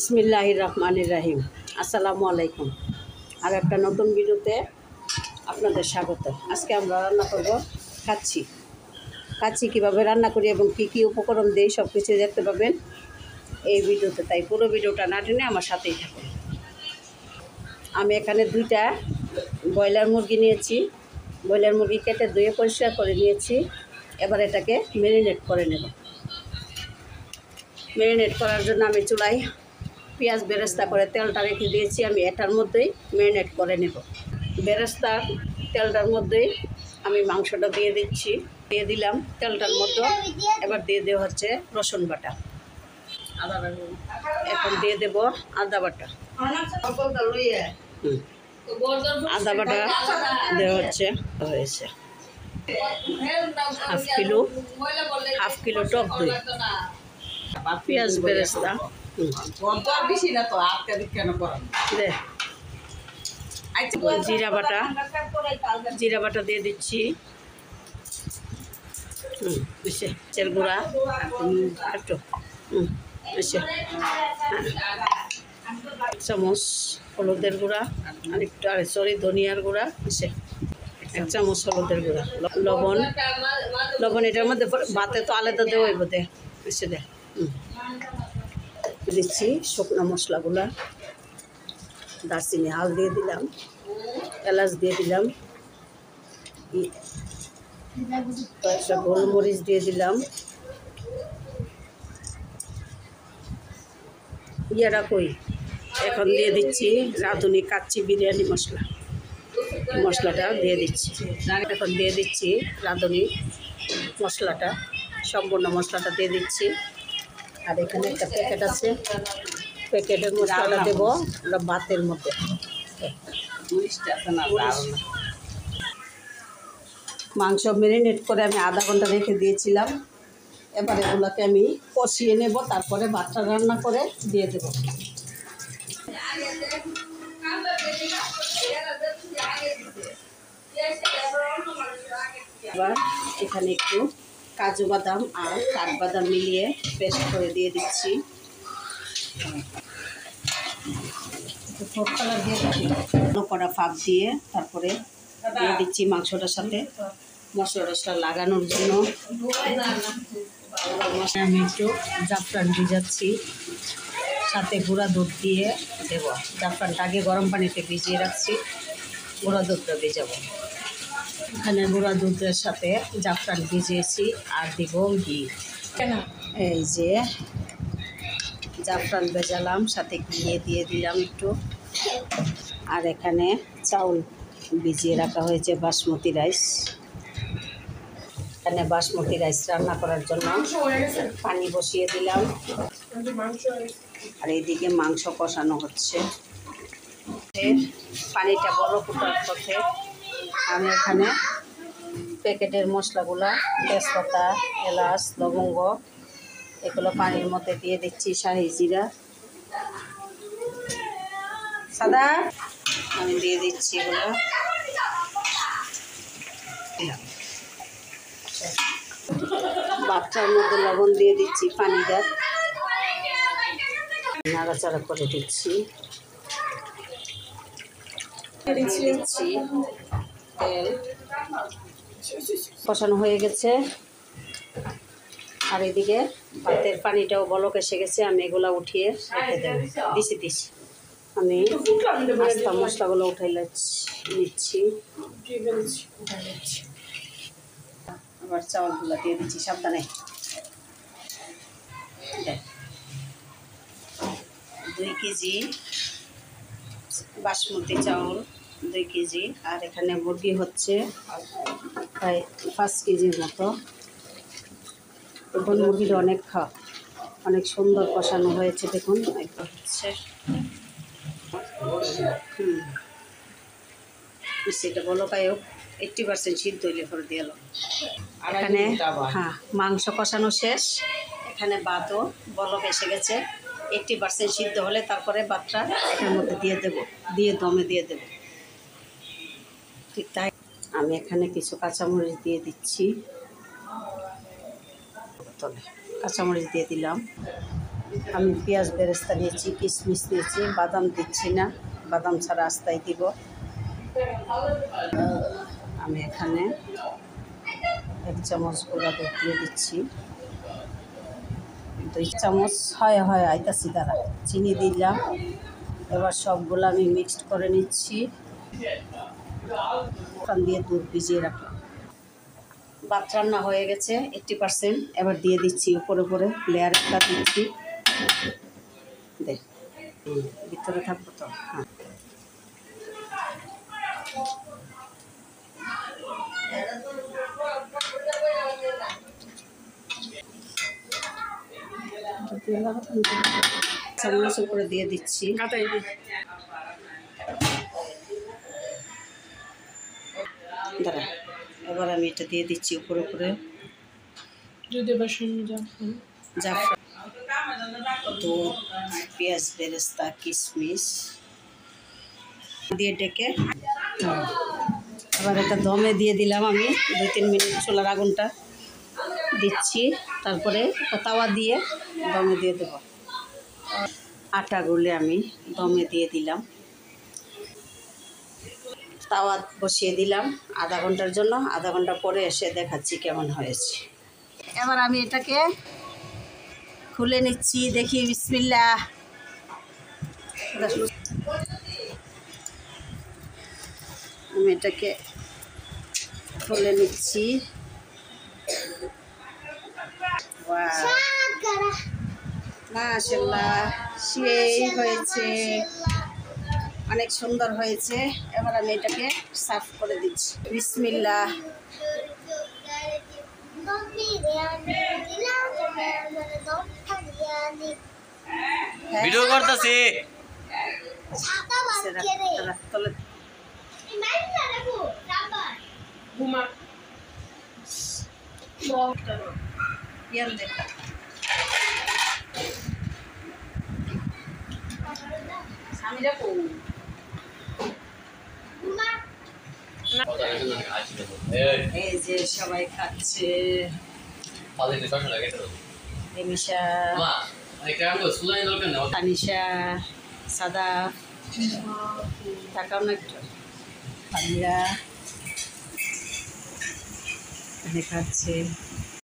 বিসমিল্লাহির রহমানির রহিম। আসসালামু আলাইকুম। আর একটা নতুন ভিডিওতে আপনাদের স্বাগত। আজকে আমরা রান্না করব কাচ্চি। কাচ্চি কীভাবে রান্না করি এবং কী কী উপকরণ দিই সব কিছু দেখতে পাবেন এই ভিডিওতে, তাই পুরো ভিডিওটা না টেনে আমার সাথেই থাকুন। আমি এখানে 2টা ব্রয়লার মুরগি নিয়েছি। ব্রয়লার মুরগি কেটে ধুয়ে পরিষ্কার করে নিয়েছি। এবার এটাকে ম্যারিনেট করে নেব। ম্যারিনেট করার জন্য আমি চুলায় পেঁয়াজ বেরেস্তা করে তেলটা রেখে দিয়েছি। আমি এটার মধ্যেই ম্যারিনেট করে নেব। বেরেস্তার তেলটার মধ্যেই আমি মাংসটা দিয়ে দিচ্ছি, দিয়ে দিলাম তেলটার মধ্যে। এবার দিয়ে দেওয়া হচ্ছে রসুন বাটা, এখন দিয়ে দেব আদা বাটা। আদা বাটা দেওয়া হচ্ছে, হয়েছে হাফ কিলো টক দই, পেঁয়াজ বেরেস্তা, জিরা বাটা দিয়ে দিচ্ছি, তেল গুঁড়া একটু চামচ হলুদের গুঁড়া, আর একটু ধনিয়ার গুঁড়া, 1 চামচ হলুদের গুঁড়া, লবণ এটার মধ্যে ভাতে তো আলাদা দেওয়া বোধে দে দিচ্ছি শুকনো মশলাগুলা, দারচিনি, হাল দিয়ে দিলাম, এলাচ দিয়ে দিলাম, কয়েকটা গোলমরিচ দিয়ে দিলাম, এখন দিয়ে দিচ্ছি রাঁধুনি কাচ্চি বিরিয়ানি মশলাটা দিয়ে দিচ্ছি। এখন দিয়ে দিচ্ছি রাঁধুনি মশলাটা, সম্পূর্ণ মশলাটা দিয়ে দিচ্ছি। আর এখানে একটা প্যাকেট আছে, প্যাকেটের মশলাটা দেবো ভাতের মধ্যে। মাংস ম্যারিনেট করে আমি আধা ঘন্টা রেখে দিয়েছিলাম। এবার এগুলোকে আমি কষিয়ে নেব, তারপরে ভাতটা রান্না করে দিয়ে দেব। এবার এখানে একটু কাজু বাদাম আর কাঠবাদাম মিলিয়ে পেস্ট করে দিয়ে দিচ্ছি। ফুড কালার দিয়ে করা ফাঁক দিয়ে তারপরে দিয়ে দিচ্ছি মাংসটার সাথে মশলা টশলা লাগানোর জন্য। আমি একটু জাফরান ভিজাচ্ছি, সাথে গুঁড়া দুধ দিয়ে দেব। জাফরানটা আগে গরম পানিতে ভিজিয়ে রাখছি, গুঁড়া দুধটা ভিজাবো। এখানে গুঁড়া দুধের সাথে জাফরান ভিজিয়েছি আর দিব ঘি। এই যে জাফরান ভেজালাম, সাথে ঘি দিয়ে দিলাম একটু। আর এখানে চাউল ভিজিয়ে রাখা হয়েছে বাসমতি রাইস। এখানে বাসমতি রাইস রান্না করার জন্য পানি বসিয়ে দিলাম, আর এইদিকে মাংস কষানো হচ্ছে। পানিটা বড় ফুটার পথে আমি এখানে প্যাকেটের মশলাগুলা, তেজপাতা, এলাচ, লবঙ্গ, এগুলো পানির মধ্যে দিয়ে দিচ্ছি। শাহি জিরা সাদা আমি দিয়ে দিচ্ছি এগুলো। বাচ্চার মধ্যে লবণ দিয়ে দিচ্ছি, পানিটা নাড়াচাড়া করে দিচ্ছি। তেল কষানো হয়ে গেছে। আর এদিকে ভাতের পানিটাও বলক এসে গেছে, আমি এগুলো উঠিয়ে রেখে দেব। দিছি আমি আস্তা মশলাগুলো উঠাই নিচ্ছি। আবার চাউলগুলো দিয়ে দিচ্ছি, সাবধানে। 2 কেজি বাসমতি চাউল, 2 কেজি। আর এখানে মুরগি হচ্ছে প্রায় 5 কেজির মতো। দেখুন মুরগিটা অনেক সুন্দর কষানো হয়েছে। দেখুন একবার হচ্ছে সেটা বলো কায়ক 80% সিদ্ধ হইলে করে দিয়ে এলো। এখানে মাংস কষানো শেষ। এখানে ভাতও বলক এসে গেছে। 80% সিদ্ধ হলে তারপরে ভাতটা এটার মধ্যে দিয়ে দমে দিয়ে দেব। ঠিক তাই আমি এখানে কিছু কাঁচামরিচ দিয়ে দিচ্ছি, কাঁচামরিচ দিয়ে দিলাম। আমি পেঁয়াজ বেরেস্তা নিয়েছি, কিশমিশ নিয়েছি, বাদাম দিচ্ছি না, বাদাম ছাড়া আস্তাই দিব। আমি এখানে 1 চামচ গুঁড়া দুধ দিয়ে দিচ্ছি, 2 চামচ হয় আইতাছি দ্বারা চিনি দিলাম। এবার সবগুলো আমি মিক্সড করে নিচ্ছি। ওখান দিয়ে দুধ ভিজিয়ে রাখলাম। ভাত রান্না হয়ে গেছে 80%। এবার দিয়ে দিচ্ছি উপরে লেয়ার একটা দিচ্ছি। দেখ ভিতরে থাকবো তো। হ্যাঁ, চামচ উপরে দিয়ে দিচ্ছি। দাঁড়া, এবার আমি এটা দিয়ে দিচ্ছি উপরে জাফরান, দুধ, পেঁয়াজ বেরেস্তা, কিশমিশ দিয়ে ডেকে এবার এটা দমে দিয়ে দিলাম। আমি 2-3 মিনিট চুলার আগুনটা দিচ্ছি, তারপরে তাওয়া দিয়ে দমে দিয়ে দেব। আটা গুলে আমি দমে দিয়ে দিলাম, তাওয়া বসিয়ে দিলাম আধা ঘন্টার জন্য। আধা ঘন্টা পরে এসে দেখাচ্ছি কেমন হয়েছে। এবার আমি এটাকে খুলে নিচ্ছি, দেখি। বিসমিল্লাহ। আমি এটাকে খুলে নিচ্ছি। মাশাআল্লাহ, সেই হয়েছে, অনেক সুন্দর হয়েছে। এবার আমি এটাকে সার্ভ করে দিচ্ছি। বিসমিল্লাহ। ভিডিও করতেছি। এই যে সবাই খাচ্ছে। রেমিশা, তানিশা, সাদা, তাকাও না একটু। পানিরা এখানে খাচ্ছে।